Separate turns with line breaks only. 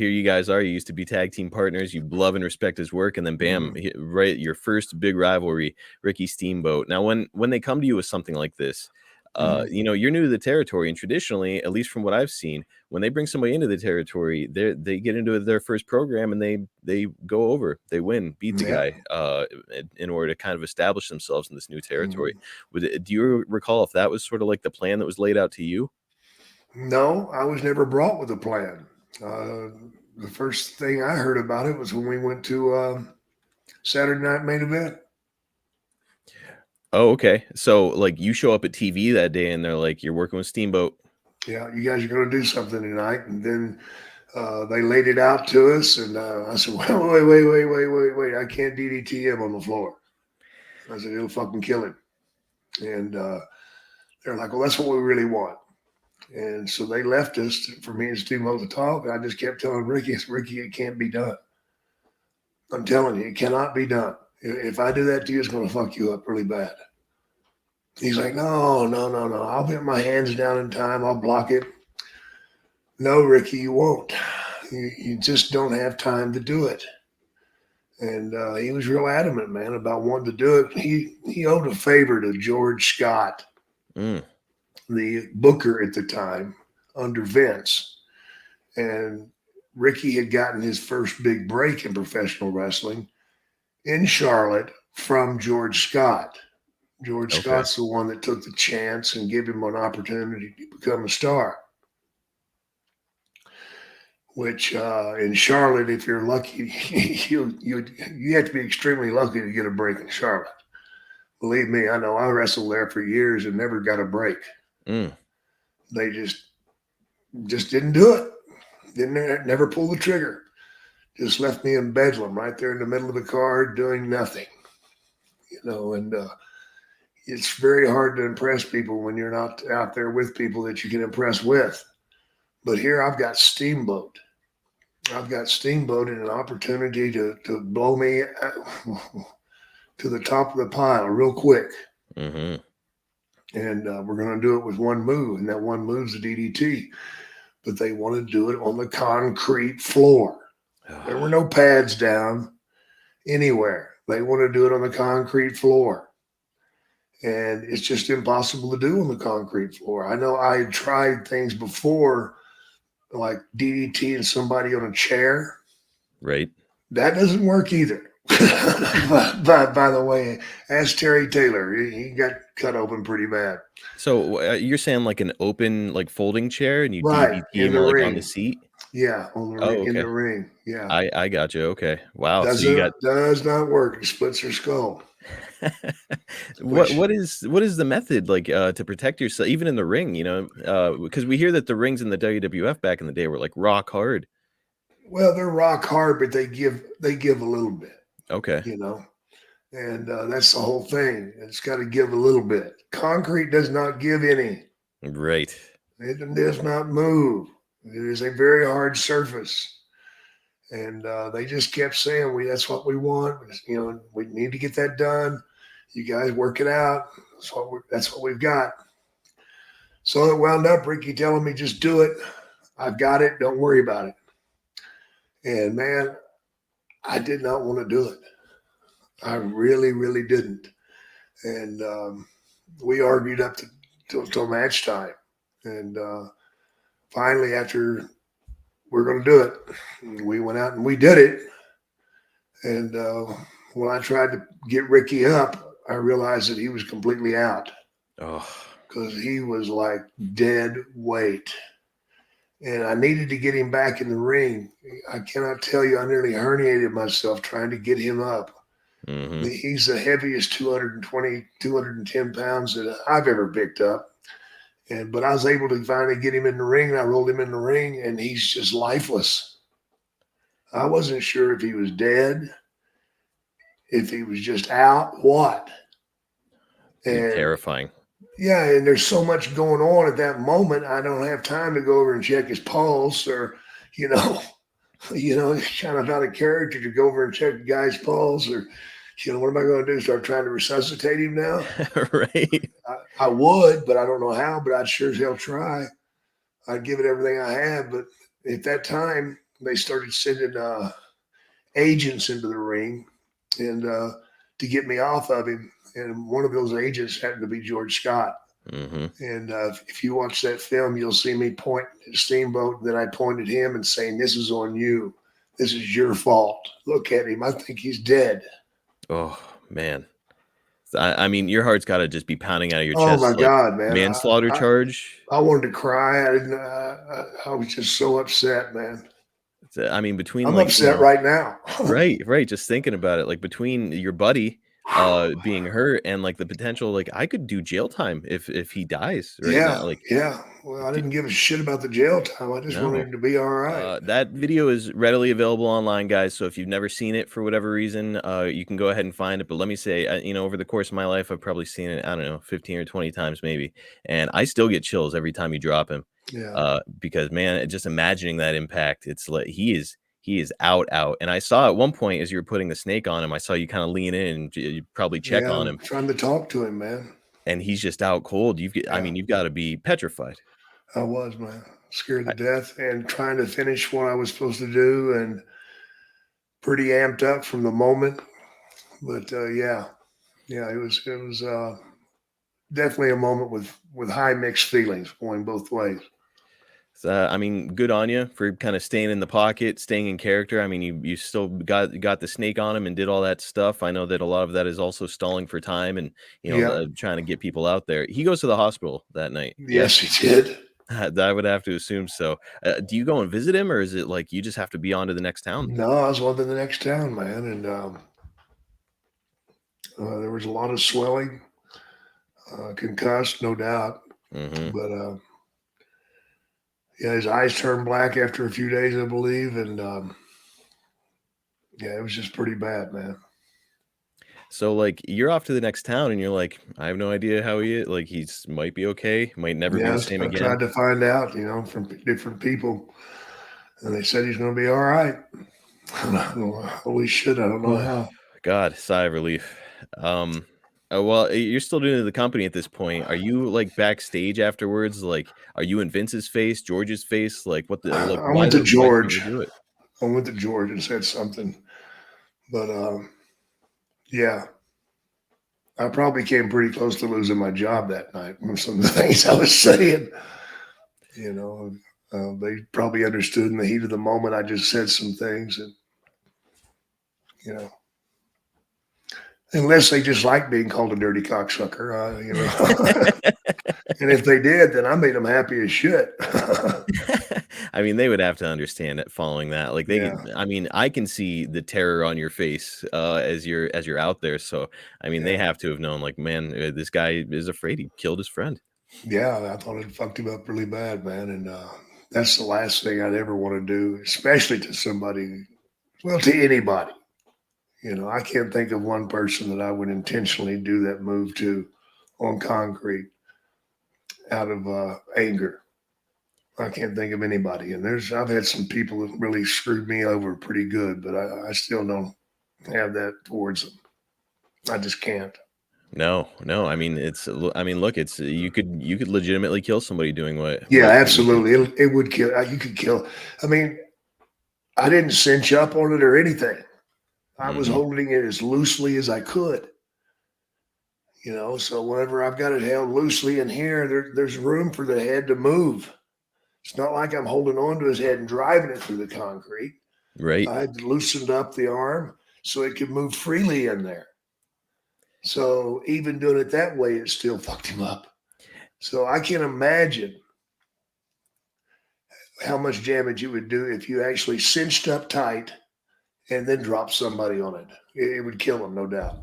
here you guys are. You used to be tag team partners. You love and respect his work, and then bam, right, your first big rivalry, Ricky Steamboat. Now, when they come to you with something like this, you're new to the territory, and traditionally, at least from what I've seen, when they bring somebody into the territory, they get into their first program and they go over, they win, beat the guy, in order to kind of establish themselves in this new territory. Do you recall if that was sort of like the plan that was laid out to you?
No, I was never brought with a plan. The first thing I heard about it was when we went to Saturday Night Main Event.
Oh, okay. So like you show up at TV that day and they're like, you're working with Steamboat.
Yeah, you guys are going to do something tonight. And then they laid it out to us. And I said, well, wait. I can't DDT him on the floor. I said, it'll fucking kill him. And they're like, well, that's what we really want. And so they left us for me and Steamboat to talk. And I just kept telling Ricky, it can't be done. I'm telling you, it cannot be done. If I do that to you, it's going to fuck you up really bad. He's like, no. I'll put my hands down in time. I'll block it. No, Ricky, you won't. You just don't have time to do it. And he was real adamant, man, about wanting to do it. He owed a favor to George Scott, the booker at the time, under Vince. And Ricky had gotten his first big break in professional wrestling in Charlotte from George Scott. George Scott's the one that took the chance and gave him an opportunity to become a star. Which in Charlotte, if you're lucky, you have to be extremely lucky to get a break in Charlotte. Believe me, I know. I wrestled there for years and never got a break. They just didn't do it. Never pulled the trigger. Just left me in bedlam right there in the middle of the card doing nothing. And it's very hard to impress people when you're not out there with people that you can impress with. But here I've got Steamboat. I've got Steamboat and an opportunity to blow me to the top of the pile real quick. And we're going to do it with one move, and that one move's the DDT. But they want to do it on the concrete floor. There were no pads down anywhere. They want to do it on the concrete floor. And it's just impossible to do on the concrete floor. I know I had tried things before, like DDT and somebody on a chair.
Right.
That doesn't work either. by the way, ask Terry Taylor. He got cut open pretty bad.
So you're saying like an open, like folding chair, and you DDT him like on the seat?
Yeah, on the ring, in the ring. Yeah,
I got you. Okay, wow.
Does not work. He splits her skull.
What is the method like to protect yourself, even in the ring? Because we hear that the rings in the WWF back in the day were like rock hard.
Well, they're rock hard, but they give a little bit.
Okay.
And that's the whole thing. It's got to give a little bit. Concrete does not give any.
Right.
It does not move. It is a very hard surface. And they just kept saying, that's what we want. We need to get that done. You guys work it out. That's what we've got. So it wound up Ricky telling me, just do it. I've got it. Don't worry about it. And man, I did not want to do it. I really, really didn't. And we argued up till match time. And finally, after we're going to do it, we went out and we did it. And when I tried to get Ricky up, I realized that he was completely out. Because he was like dead weight. And I needed to get him back in the ring. I cannot tell you, I nearly herniated myself trying to get him up. He's the heaviest 220, 210 pounds that I've ever picked up. But I was able to finally get him in the ring, and I rolled him in the ring, and he's just lifeless. I wasn't sure if he was dead, if he was just out, what. And
terrifying.
Yeah, and there's so much going on at that moment. I don't have time to go over and check his pulse, or it's kind of out of character to go over and check the guy's pulse, or what am I going to do? Start trying to resuscitate him now?
Right.
I would, but I don't know how. But I'd sure as hell try. I'd give it everything I have. But at that time, they started sending agents into the ring and to get me off of him. And one of those agents happened to be George Scott.
Mm-hmm.
And if you watch that film, you'll see me point at Steamboat. Then I pointed him and saying, "This is on you. This is your fault. Look at him. I think he's dead."
Oh man. I mean, your heart's got to just be pounding out of your
Oh my
chest, like
God, man!
manslaughter charge.
I wanted to cry. I didn't. I was just so upset, man.
I mean, between
I'm
like,
upset right now.
right, just thinking about it, like between your buddy being hurt and like the potential, like I could do jail time if he dies right now.
Yeah,
Like,
yeah. Well, I
d-
didn't give a shit about the jail time. I just wanted
no.
him to be all right.
That video is readily available online, guys. So if you've never seen it for whatever reason, you can go ahead and find it. But let me say, over the course of my life, I've probably seen it, I don't know, 15 or 20 times maybe. And I still get chills every time you drop him.
Yeah,
Because man, just imagining that impact, it's like he is out. And I saw at one point as you were putting the snake on him, I saw you kind of lean in and you probably check
yeah.
on
I'm
him,
trying to talk to him, man.
and he's just out cold. I
Yeah,
mean, you've got to be petrified.
I was, man. Scared to
I,
death and trying to finish what I was supposed to do and pretty amped up from the moment. But yeah, yeah, it was definitely a moment with high mixed feelings going both ways.
I mean, good on you for kind of staying in the pocket, staying in character. I mean, you still got the snake on him and did all that stuff. I know that a lot of that is also stalling for time and
Yeah,
trying to get people out there. He goes to the hospital that night.
yes,
Yes,
he did.
I would have to assume so. Do you go and visit him, or is it like you just have to be on to the next town?
No, I was on to the next town, man, and there was a lot of swelling, concussed, no doubt.
Hmm.
But yeah, his eyes turned black after a few days, I believe, and yeah, it was just pretty bad, man.
So like you're off to the next town, and you're like, I have no idea how he is. Like he's might be okay, might never be the
Yes,
same
I
again.
tried to find out, from different people, and they said he's going to be all right. Holy shit, I don't know
Oh,
how.
God, sigh of relief. Um, well, you're still new to the company at this point. Are you like backstage afterwards? Like, are you in Vince's face, George's face? Like, what the like?
I went to
Why can't
George.
they do it?
I went to George and said something, but yeah, I probably came pretty close to losing my job that night from some of the things I was saying. You know, they probably understood in the heat of the moment. I just said some things, and you know, unless they just like being called a dirty cocksucker, and if they did, then I made them happy as shit.
I mean, they would have to understand it following that. Like
Yeah,
I mean, I can see the terror on your face as you're out there. So, I mean, they
yeah,
have to have known, like, man, this guy is afraid he killed his friend.
yeah. I thought it fucked him up really bad, man, and that's the last thing I'd ever want to do, especially to somebody. Well, to anybody. I can't think of one person that I would intentionally do that move to on concrete out of anger. I can't think of anybody. And I've had some people that really screwed me over pretty good, but I still don't have that towards them. I just can't.
No, no. I mean, I mean, look, it's you could legitimately kill somebody doing
Yeah,
what you did.
absolutely. It would kill. You could kill. I mean, I didn't cinch up on it or anything. I was
Hmm.
holding it as loosely as I could. So whenever I've got it held loosely in here, there's room for the head to move. It's not like I'm holding on to his head and driving it through the concrete.
Right.
I had loosened up the arm so it could move freely in there. So even doing it that way, it still fucked him up. So I can imagine how much damage it would do if you actually cinched up tight and then dropped somebody on it. It would kill him, no doubt.